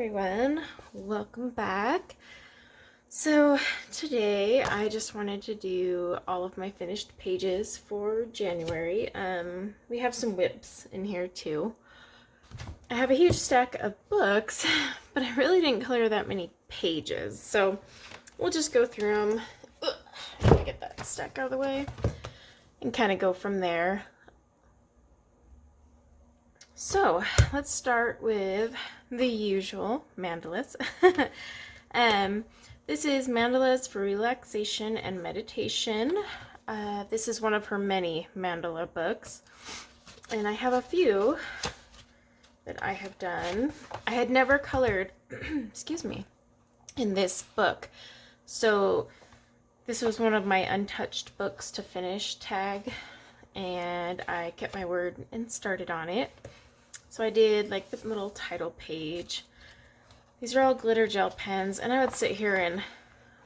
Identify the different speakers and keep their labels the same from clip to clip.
Speaker 1: everyone, welcome back. So today I just wanted to do all of my finished pages for January. We have some whips in here too. I have a huge stack of books, but I really didn't color that many pages, so we'll just go through them. I'm gonna get that stack out of the way and kind of go from there. So let's start with the usual mandalas. This is Mandalas for Relaxation and Meditation. This is one of her many mandala books, and I have a few that I have done. I had never colored, excuse me, in this book, so this was one of my untouched books to finish tag, and I kept my word and started on it. So I did like the little title page. These are all glitter gel pens, and I would sit here and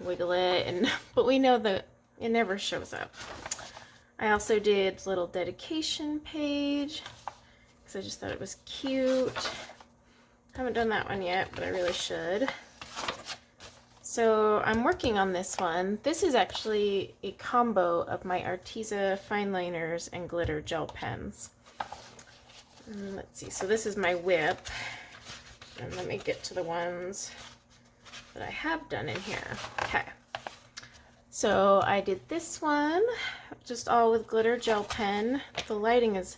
Speaker 1: wiggle it, but we know that it never shows up. I also did little dedication page because I just thought it was cute. Haven't done that one yet, but I really should. So I'm working on this one. This is actually a combo of my Arteza fine liners and glitter gel pens. Let's see, so this is my whip, and let me get to the ones that I have done in here. Okay, so I did this one, just all with glitter gel pen. The lighting is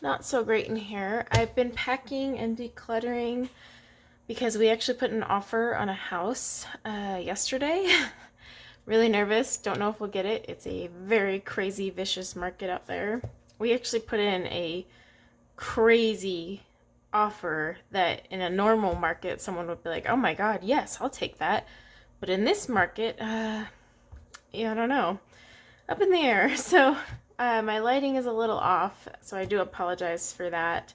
Speaker 1: not so great in here. I've been packing and decluttering because we actually put an offer on a house yesterday. Really nervous, don't know if we'll get it. It's a very crazy, vicious market out there. We actually put in a crazy offer that in a normal market someone would be like, oh my god, yes, I'll take that. But in this market, yeah, I don't know, up in the air. So my lighting is a little off, so I do apologize for that,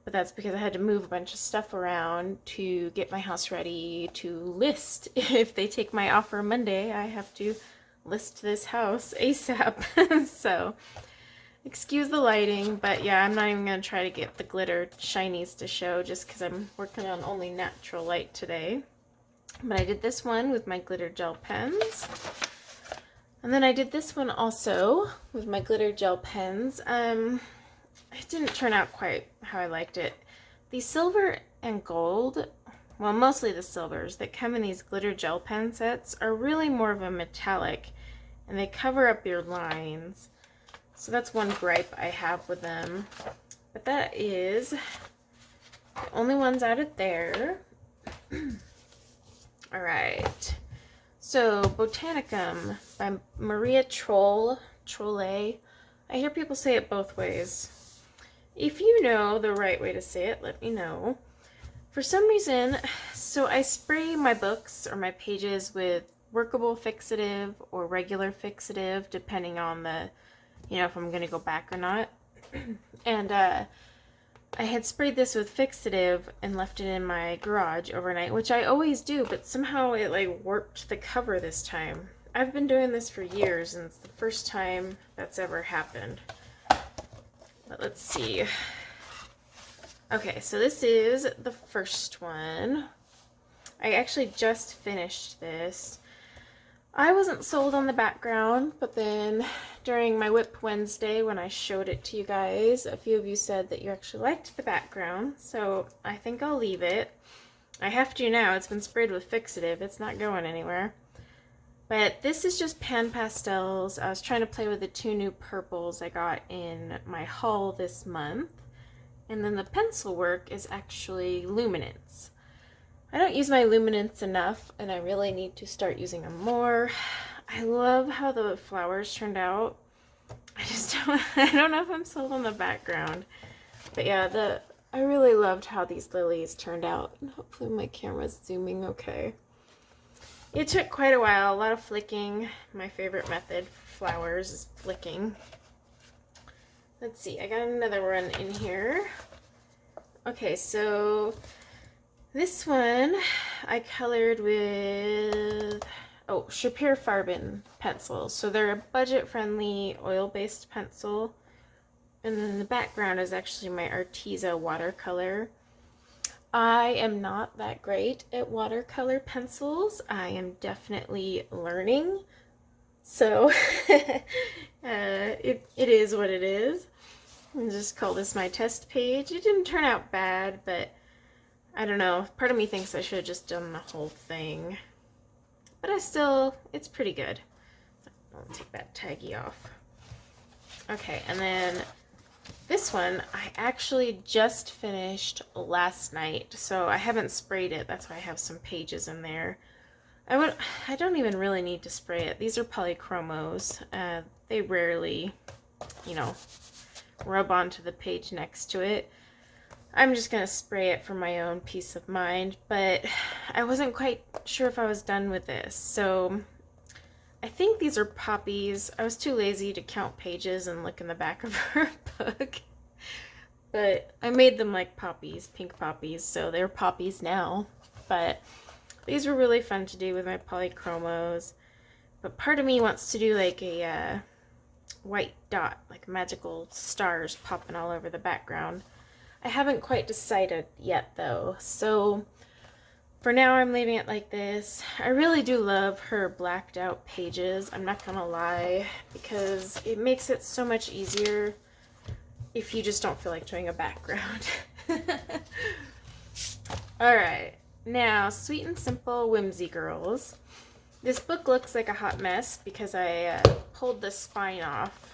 Speaker 1: but that's because I had to move a bunch of stuff around to get my house ready to list. If they take my offer Monday, I have to list this house ASAP. So excuse the lighting, but yeah, I'm not even going to try to get the glitter shinies to show just because I'm working on only natural light today. But I did this one with my glitter gel pens. And then I did this one also with my glitter gel pens. It didn't turn out quite how I liked it. The silver and gold, well, mostly the silvers that come in these glitter gel pen sets are really more of a metallic, and they cover up your lines. So that's one gripe I have with them. But that is the only ones out of there. Alright. So, Botanicum by Maria Trolle. I hear people say it both ways. If you know the right way to say it, let me know. For some reason, so I spray my books or my pages with workable fixative or regular fixative, depending on the, if I'm going to go back or not. And I had sprayed this with fixative and left it in my garage overnight, which I always do, but somehow it like warped the cover this time. I've been doing this for years, and it's the first time that's ever happened. But let's see. Okay, so this is the first one. I actually just finished this. I wasn't sold on the background, but then during my Whip Wednesday when I showed it to you guys, a few of you said that you actually liked the background, so I think I'll leave it. I have to now, it's been sprayed with fixative, it's not going anywhere. But this is just pan pastels. I was trying to play with the two new purples I got in my haul this month. And then the pencil work is actually luminance. I don't use my luminance enough, and I really need to start using them more. I love how the flowers turned out. I don't know if I'm sold on the background. But yeah, I really loved how these lilies turned out. Hopefully my camera's zooming okay. It took quite a while, a lot of flicking. My favorite method for flowers is flicking. Let's see, I got another one in here. Okay, so this one I colored with, Shapir Farben pencils. So they're a budget-friendly oil-based pencil. And then the background is actually my Arteza watercolor. I am not that great at watercolor pencils. I am definitely learning. So it is what it is. I'll just call this my test page. It didn't turn out bad, but I don't know. Part of me thinks I should have just done the whole thing. But it's pretty good. I'll take that taggy off. Okay, and then this one I actually just finished last night, so I haven't sprayed it. That's why I have some pages in there. I don't even really need to spray it. These are polychromos. They rarely, rub onto the page next to it. I'm just going to spray it for my own peace of mind, but I wasn't quite sure if I was done with this. So I think these are poppies. I was too lazy to count pages and look in the back of her book. But I made them like poppies, pink poppies, so they're poppies now. But these were really fun to do with my polychromos. But part of me wants to do like a white dot, like magical stars popping all over the background. I haven't quite decided yet though, so for now I'm leaving it like this. I really do love her blacked out pages, I'm not gonna lie, because it makes it so much easier if you just don't feel like doing a background. Alright, now Sweet and Simple Whimsy Girls. This book looks like a hot mess because I pulled the spine off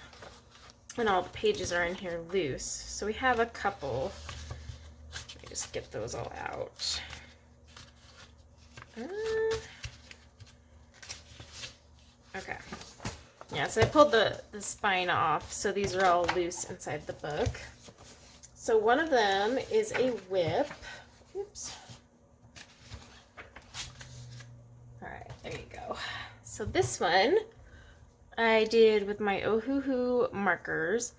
Speaker 1: and all the pages are in here loose. So we have a couple. Let me just get those all out. Okay. Yeah, so I pulled the spine off, so these are all loose inside the book. So one of them is a whip. Oops. Alright, there you go. So this one I did with my Ohuhu markers.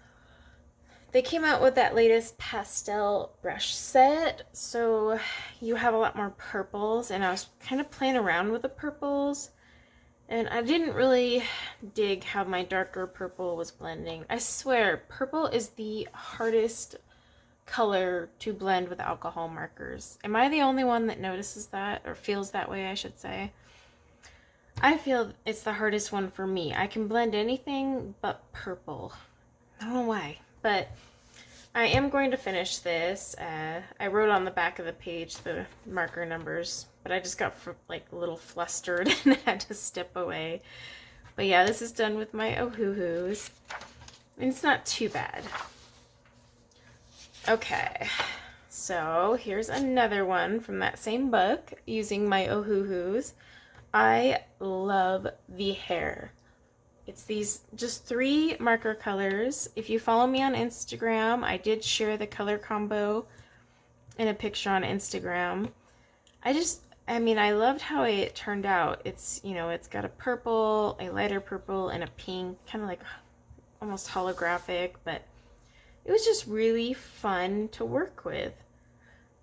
Speaker 1: They came out with that latest pastel brush set, so you have a lot more purples, and I was kind of playing around with the purples, and I didn't really dig how my darker purple was blending. I swear, purple is the hardest color to blend with alcohol markers. Am I the only one that notices that, or feels that way, I should say? I feel it's the hardest one for me. I can blend anything but purple. I don't know why, but I am going to finish this. I wrote on the back of the page the marker numbers, but I just got like a little flustered and had to step away. But yeah, this is done with my Ohuhus, and it's not too bad. Okay, so here's another one from that same book using my Ohuhus. I love the hair. It's these just 3 marker colors. If you follow me on Instagram, I did share the color combo in a picture on Instagram. I loved how it turned out. It's, it's got a purple, a lighter purple, and a pink, kind of like almost holographic, but it was just really fun to work with.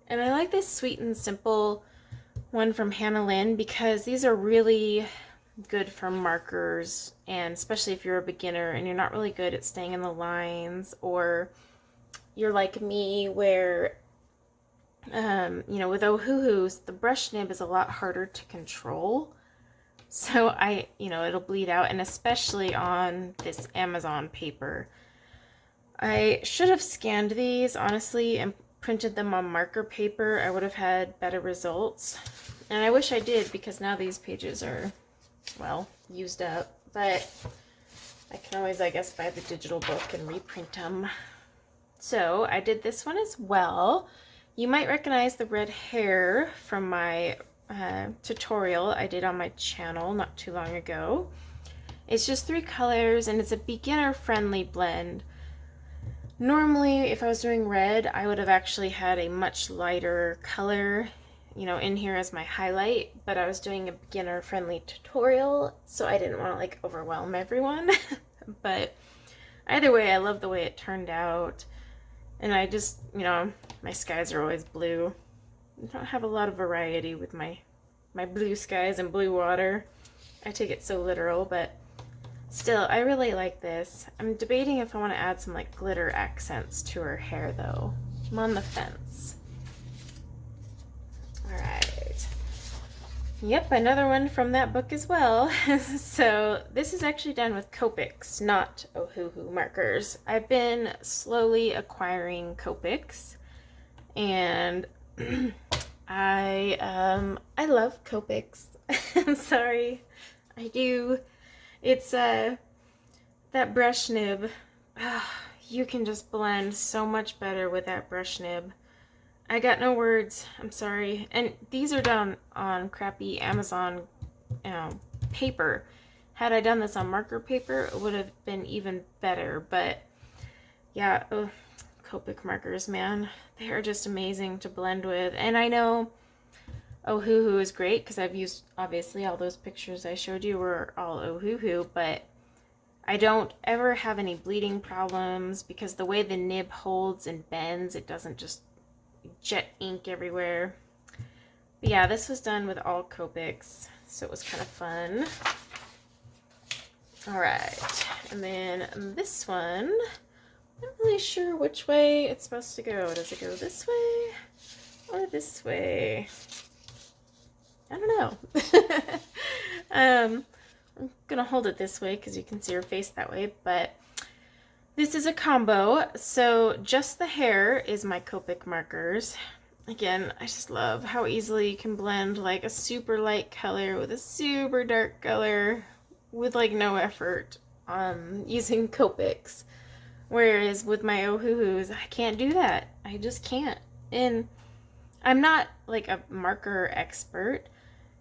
Speaker 1: And I like this Sweet and Simple one from Hannah Lynn because these are really good for markers, and especially if you're a beginner and you're not really good at staying in the lines, or you're like me where with Ohuhus the brush nib is a lot harder to control, so it'll bleed out, and especially on this Amazon paper. I should have scanned these honestly and printed them on marker paper. I would have had better results, and I wish I did because now these pages are, well, used up, but I can always, I guess, buy the digital book and reprint them. So I did this one as well. You might recognize the red hair from my tutorial I did on my channel not too long ago. It's just 3 colors, and it's a beginner-friendly blend. Normally, if I was doing red, I would have actually had a much lighter color, in here as my highlight, but I was doing a beginner-friendly tutorial, so I didn't want to, like, overwhelm everyone. But either way, I love the way it turned out, and I just, my skies are always blue. I don't have a lot of variety with my blue skies and blue water. I take it so literal, but still, I really like this. I'm debating if I want to add some like glitter accents to her hair though. I'm on the fence. right. Yep, another one from that book as well. So this is actually done with Copics, not Ohuhu markers. I've been slowly acquiring Copics, and I love Copics. I'm sorry, I do. It's that brush nib. You can just blend so much better with that brush nib. I got no words. I'm sorry. And these are done on crappy Amazon paper. Had I done this on marker paper, it would have been even better. But yeah, Copic markers, man. They are just amazing to blend with. And I know Ohuhu is great because I've used, obviously, all those pictures I showed you were all Ohuhu, but I don't ever have any bleeding problems because the way the nib holds and bends, it doesn't just jet ink everywhere. But yeah, this was done with all Copics, so it was kind of fun. All right, and then this one, I'm not really sure which way it's supposed to go. Does it go this way or this way? I don't know. I'm gonna hold it this way because you can see her face that way, but this is a combo. So just the hair is my Copic markers. Again, I just love how easily you can blend like a super light color with a super dark color with like no effort using Copics. Whereas with my Ohuhus, I can't do that. I just can't. And I'm not like a marker expert,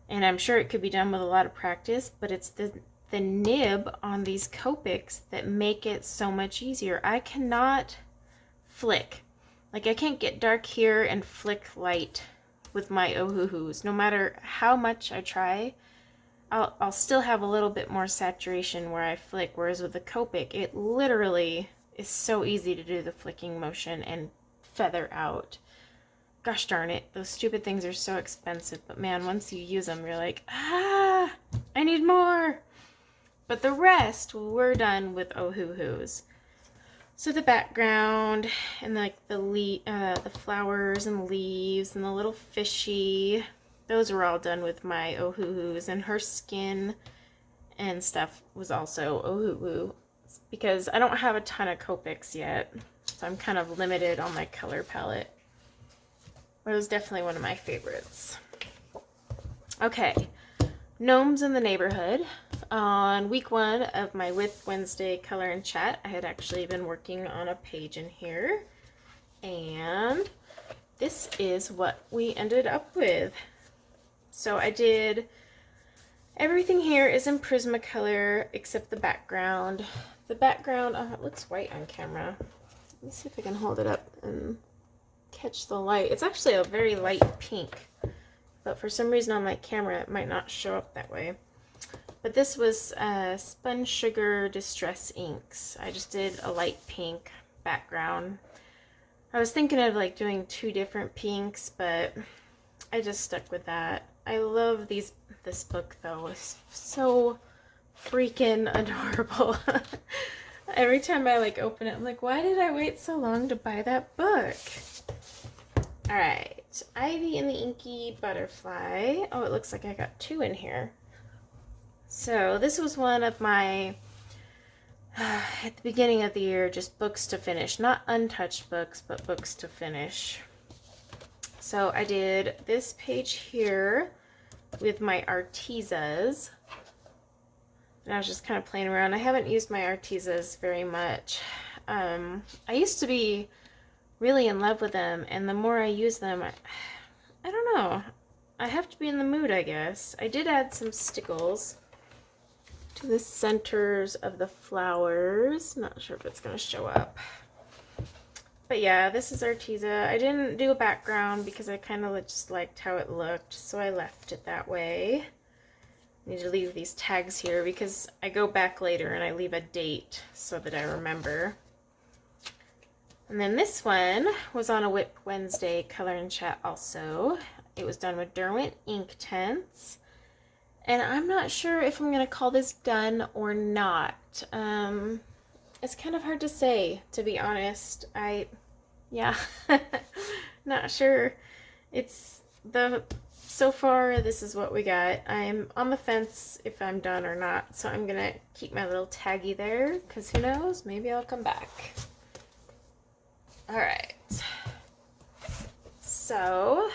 Speaker 1: and I'm sure it could be done with a lot of practice, but it's the nib on these Copics that make it so much easier. I cannot flick. Like, I can't get dark here and flick light with my Ohuhus. No matter how much I try, I'll still have a little bit more saturation where I flick, whereas with the Copic, it literally is so easy to do the flicking motion and feather out. Gosh darn it, those stupid things are so expensive, but man, once you use them, you're like, I need more. But the rest, we're done with Ohuhus. So the background and like the flowers and leaves and the little fishy, those were all done with my Ohuhus, and her skin and stuff was also Ohuhu because I don't have a ton of Copics yet, so I'm kind of limited on my color palette. But it was definitely one of my favorites. Okay, Gnomes in the Neighborhood. On week 1 of my With Wednesday Color and Chat, I had actually been working on a page in here, and this is what we ended up with. So I did, everything here is in Prismacolor except the background. The background, it looks white on camera. Let me see if I can hold it up and catch the light. It's actually a very light pink, but for some reason on my camera it might not show up that way. But this was Spun Sugar Distress Inks. I just did a light pink background. I was thinking of like doing 2 different pinks, but I just stuck with that. I love this book though. It's so freaking adorable. Every time I like open it, I'm like, why did I wait so long to buy that book? All right, Ivy and the Inky Butterfly. Oh, it looks like I got 2 in here. So this was one of my, at the beginning of the year, just books to finish. Not untouched books, but books to finish. So I did this page here with my Artezas. And I was just kind of playing around. I haven't used my Artezas very much. I used to be really in love with them, and the more I use them, I don't know. I have to be in the mood, I guess. I did add some stickles to the centers of the flowers. Not sure if it's going to show up. But yeah, this is Arteza. I didn't do a background because I kind of just liked how it looked, so I left it that way. I need to leave these tags here because I go back later and I leave a date so that I remember. And then this one was on a Whip Wednesday Color and Chat also. It was done with Derwent ink tints. And I'm not sure if I'm going to call this done or not. It's kind of hard to say, to be honest. Yeah, not sure. It's the so far this is what we got. I'm on the fence if I'm done or not, so I'm gonna keep my little taggy there, because who knows, maybe I'll come back. Alright, so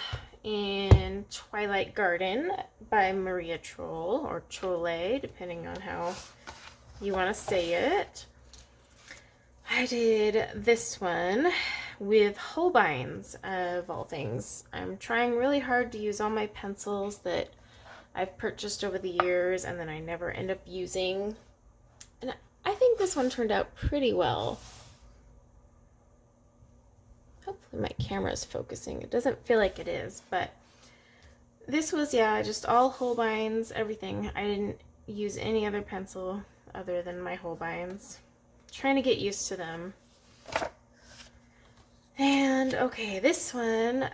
Speaker 1: in Twilight Garden by Maria Troll, or Trolle, depending on how you want to say it, I did this one with Holbeins, of all things. I'm trying really hard to use all my pencils that I've purchased over the years and then I never end up using. And I think this one turned out pretty well. Hopefully my camera is focusing. It doesn't feel like it is, but this was, yeah, just all Holbeins, everything. I didn't use any other pencil other than my Holbeins. Trying to get used to them. And okay, this one,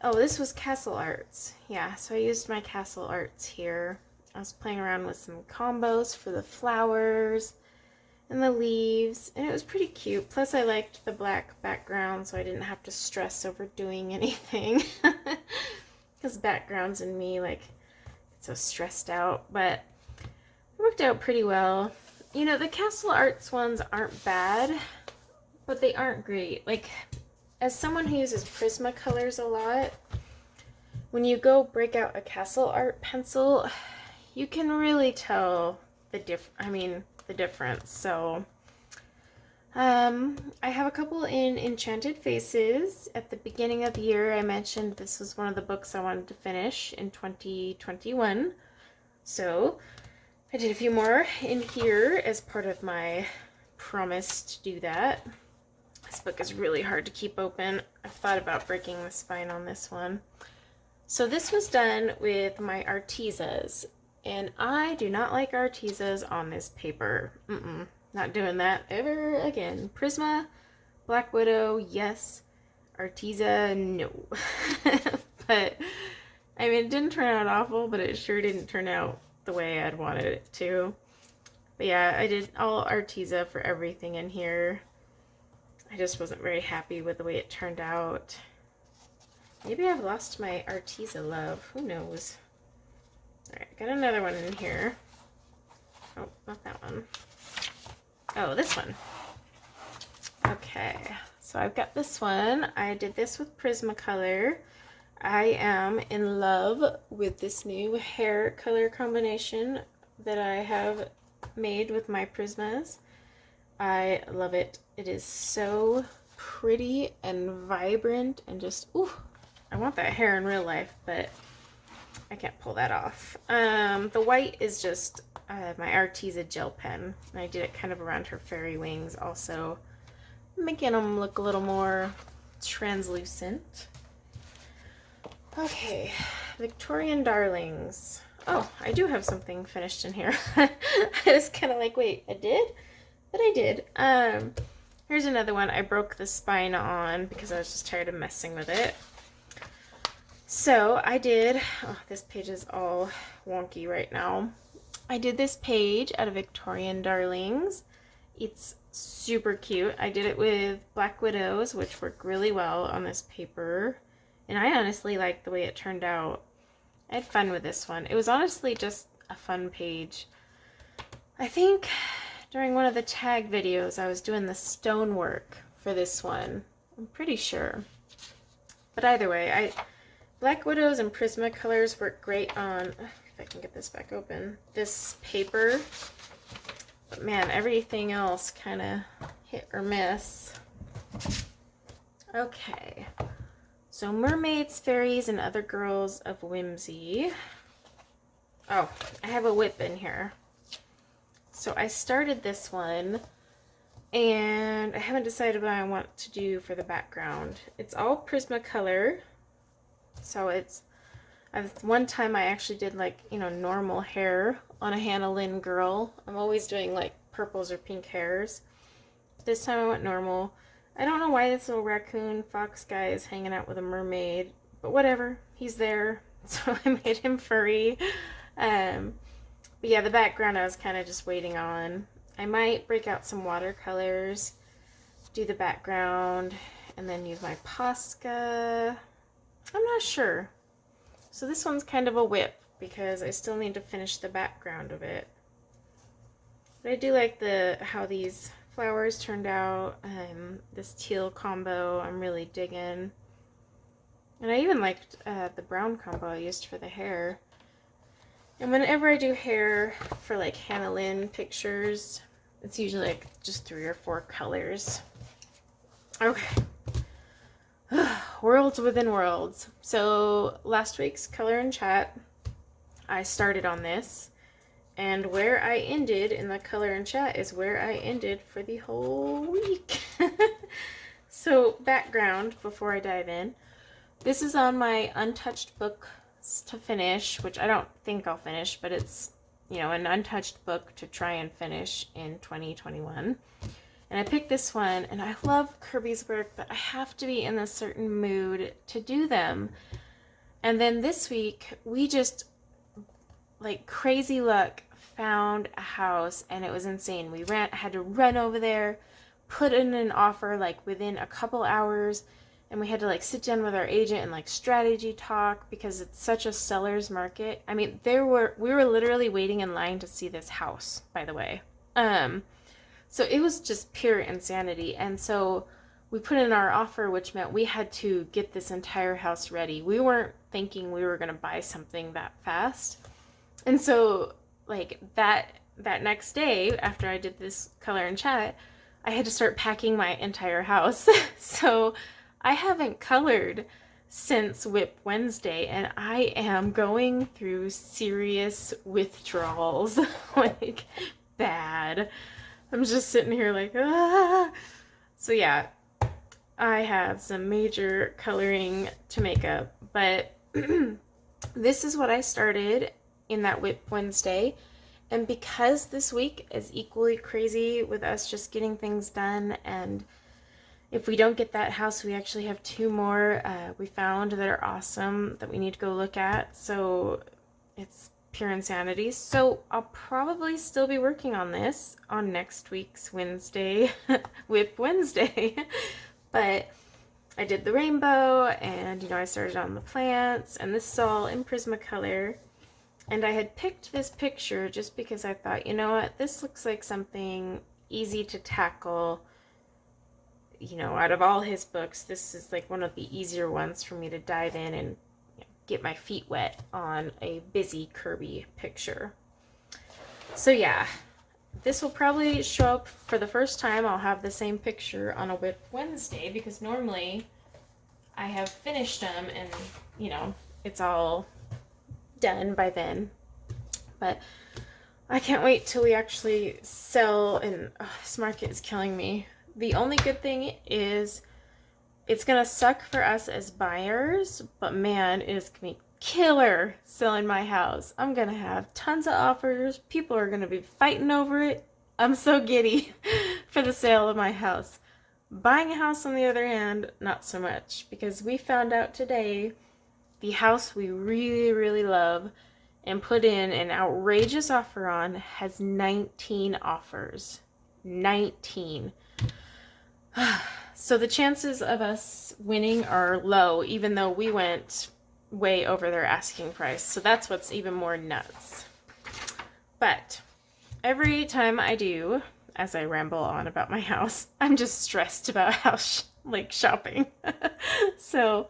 Speaker 1: oh, this was Castle Arts. Yeah, so I used my Castle Arts here. I was playing around with some combos for the flowers and the leaves, and it was pretty cute. Plus I liked the black background, so I didn't have to stress over doing anything. Because backgrounds and me, like, get so stressed out, but it worked out pretty well. You know, the Castle Arts ones aren't bad, but they aren't great. Like, as someone who uses Prismacolors a lot, when you go break out a Castle Art pencil, you can really tell the difference. So, I have a couple in Enchanted Faces. At the beginning of the year, I mentioned this was one of the books I wanted to finish in 2021. So, I did a few more in here as part of my promise to do that. This book is really hard to keep open. I've thought about breaking the spine on this one. So this was done with my Artezas, and I do not like Artezas on this paper. Not doing that ever again. Prisma, Black Widow, yes. Arteza, no. But, I mean, it didn't turn out awful, but it sure didn't turn out the way I'd wanted it to. But yeah, I did all Arteza for everything in here. I just wasn't very happy with the way it turned out. Maybe I've lost my Arteza love. Who knows? Alright, got another one in here. Oh, not that one. Oh, this one. Okay, so I've got this one. I did this with Prismacolor. I am in love with this new hair color combination that I have made with my Prismas. I love it. It is so pretty and vibrant and just, ooh, I want that hair in real life, but I can't pull that off. The white is just my Arteza gel pen. And I did it kind of around her fairy wings also, making them look a little more translucent. Okay, Victorian Darlings. Oh, I do have something finished in here. I was kind of like, wait, I did? But I did. Here's another one I broke the spine on because I was just tired of messing with it. So I did, oh, this page is all wonky right now. I did this page out of Victorian Darlings. It's super cute. I did it with Black Widows, which work really well on this paper. And I honestly like the way it turned out. I had fun with this one. It was honestly just a fun page. I think during one of the tag videos I was doing the stonework for this one. I'm pretty sure. But either way, Black Widows and Prismacolors work great on, if I can get this back open, this paper. But man, everything else kind of hit or miss. Okay. So Mermaids, Fairies, and Other Girls of Whimsy. Oh, I have a whip in here. So I started this one, and I haven't decided what I want to do for the background. It's all Prismacolor. So it's, one time I actually did like, you know, normal hair on a Hannah Lynn girl. I'm always doing like purples or pink hairs. This time I went normal. I don't know why this little raccoon fox guy is hanging out with a mermaid, but whatever, he's there, so I made him furry. But yeah, the background I was kind of just waiting on. I might break out some watercolors, do the background, and then use my Posca. I'm not sure. So this one's kind of a whip because I still need to finish the background of it. But I do like how these flowers turned out. This teal combo I'm really digging. And I even liked the brown combo I used for the hair. And whenever I do hair for like Hannah Lynn pictures, it's usually like just 3 or 4 colors. Okay. Worlds within worlds. So last week's color and chat, I started on this. And where I ended in the color and chat is where I ended for the whole week. So background before I dive in. This is on my untouched book to finish, which I don't think I'll finish, but it's, you know, an untouched book to try and finish in 2021. And I picked this one, and I love Kirby's work, but I have to be in a certain mood to do them. And then this week, we just, like crazy luck, found a house, and it was insane. We had to run over there, put in an offer like within a couple hours, and we had to like sit down with our agent and like strategy talk because it's such a seller's market. I mean, we were literally waiting in line to see this house, by the way. So it was just pure insanity. And so we put in our offer, which meant we had to get this entire house ready. We weren't thinking we were going to buy something that fast. And so like that next day after I did this color and chat, I had to start packing my entire house. So I haven't colored since Whip Wednesday, and I am going through serious withdrawals. Like, bad. I'm just sitting here like, ah. So yeah, I have some major coloring to make up, but this is what I started in that Whip Wednesday. And because this week is equally crazy with us just getting things done, and if we don't get that house, we actually have 2 more we found that are awesome that we need to go look at. So it's pure insanity. So I'll probably still be working on this on next week's Wednesday, Whip Wednesday. But I did the rainbow, and you know, I started on the plants, and this is all in Prismacolor. And I had picked this picture just because I thought, you know what, this looks like something easy to tackle. You know, out of all his books, this is like one of the easier ones for me to dive in and, you know, get my feet wet on a busy Kirby picture. So yeah, this will probably show up for the first time. I'll have the same picture on a Whip Wednesday because normally I have finished them and, you know, it's all done by then. But I can't wait till we actually sell, and this market is killing me. The only good thing is it's gonna suck for us as buyers, but man, it is gonna be killer selling my house. I'm gonna have tons of offers. People are gonna be fighting over it. I'm so giddy for the sale of my house. Buying a house, on the other hand, not so much, because we found out today the house we really, really love and put in an outrageous offer on has 19 offers. 19. So the chances of us winning are low, even though we went way over their asking price. So that's what's even more nuts. But every time I do, as I ramble on about my house, I'm just stressed about house shopping. So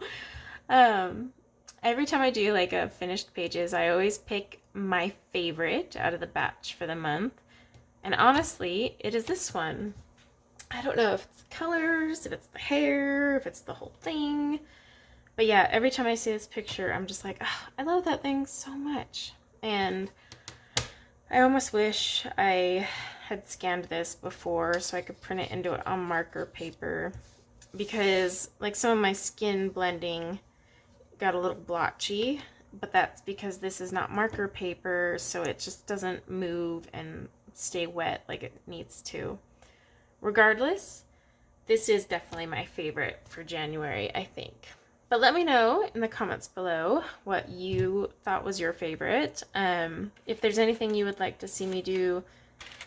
Speaker 1: every time I do like a finished pages, I always pick my favorite out of the batch for the month. And honestly, it is this one. I don't know if it's the colors, if it's the hair, if it's the whole thing. But yeah, every time I see this picture, I'm just like, oh, I love that thing so much. And I almost wish I had scanned this before so I could print it into it on marker paper. Because like some of my skin blending got a little blotchy. But that's because this is not marker paper, so it just doesn't move and stay wet like it needs to. Regardless, this is definitely my favorite for January, I think. But let me know in the comments below what you thought was your favorite. If there's anything you would like to see me do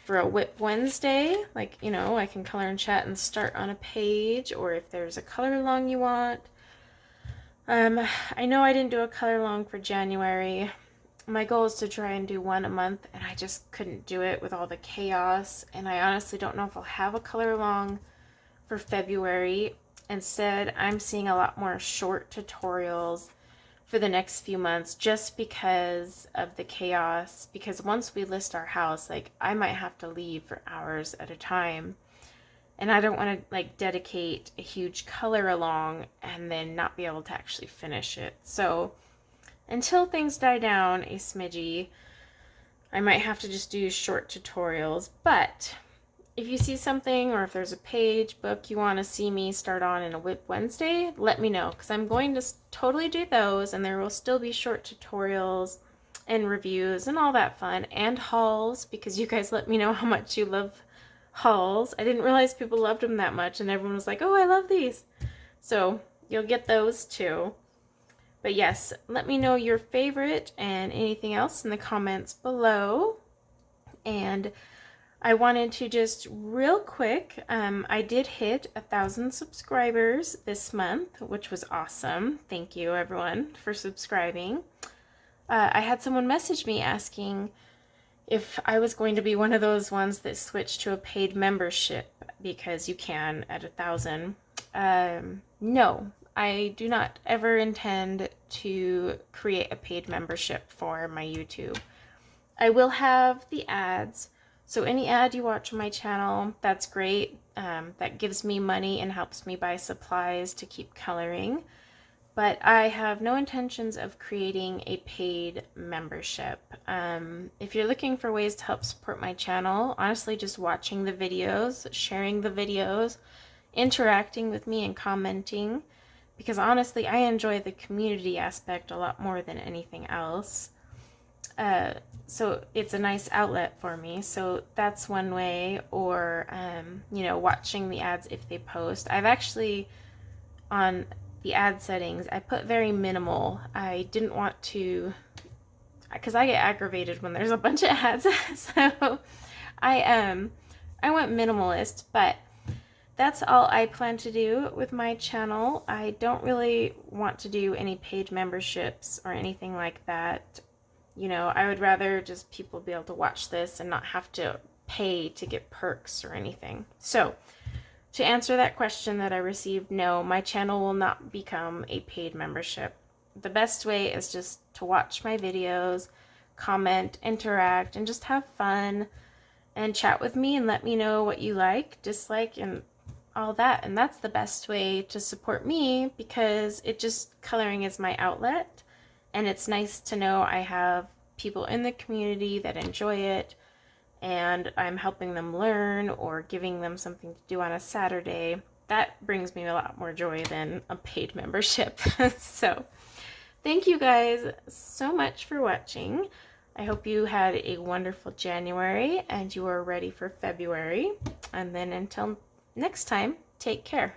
Speaker 1: for a Whip Wednesday, like, you know, I can color and chat and start on a page, or if there's a color along you want. I know I didn't do a color along for January. My goal is to try and do one a month, and I just couldn't do it with all the chaos. And I honestly don't know if I'll have a color along for February. Instead, I'm seeing a lot more short tutorials for the next few months just because of the chaos. Because once we list our house, like, I might have to leave for hours at a time. And I don't want to like dedicate a huge color along and then not be able to actually finish it. So until things die down a smidgy, I might have to just do short tutorials. But if you see something, or if there's a page, book you want to see me start on in a Whip Wednesday, let me know, because I'm going to totally do those, and there will still be short tutorials and reviews and all that fun, and hauls, because you guys let me know how much you love hauls. I didn't realize people loved them that much, and everyone was like, oh, I love these. So you'll get those too. But yes, let me know your favorite and anything else in the comments below. And I wanted to just real quick, I did hit 1,000 subscribers this month, which was awesome. Thank you everyone for subscribing. I had someone message me asking if I was going to be one of those ones that switched to a paid membership, because you can at 1,000. No, I do not ever intend to create a paid membership for my YouTube. I will have the ads, so any ad you watch on my channel, that's great. That gives me money and helps me buy supplies to keep coloring. But I have no intentions of creating a paid membership. If you're looking for ways to help support my channel, honestly, just watching the videos, sharing the videos, interacting with me and commenting, because honestly, I enjoy the community aspect a lot more than anything else. So it's a nice outlet for me. So that's one way, or, you know, watching the ads if they post. I've actually, on the ad settings, I put very minimal. I didn't want to, because I get aggravated when there's a bunch of ads. So I went minimalist, but that's all I plan to do with my channel. I don't really want to do any paid memberships or anything like that. You know, I would rather just people be able to watch this and not have to pay to get perks or anything. So to answer that question that I received, no, my channel will not become a paid membership. The best way is just to watch my videos, comment, interact, and just have fun and chat with me and let me know what you like, dislike, and all that. And that's the best way to support me, because coloring is my outlet, and it's nice to know I have people in the community that enjoy it, and I'm helping them learn or giving them something to do on a Saturday. That brings me a lot more joy than a paid membership. So thank you guys so much for watching. I hope you had a wonderful January and you are ready for February. And then until next time, take care.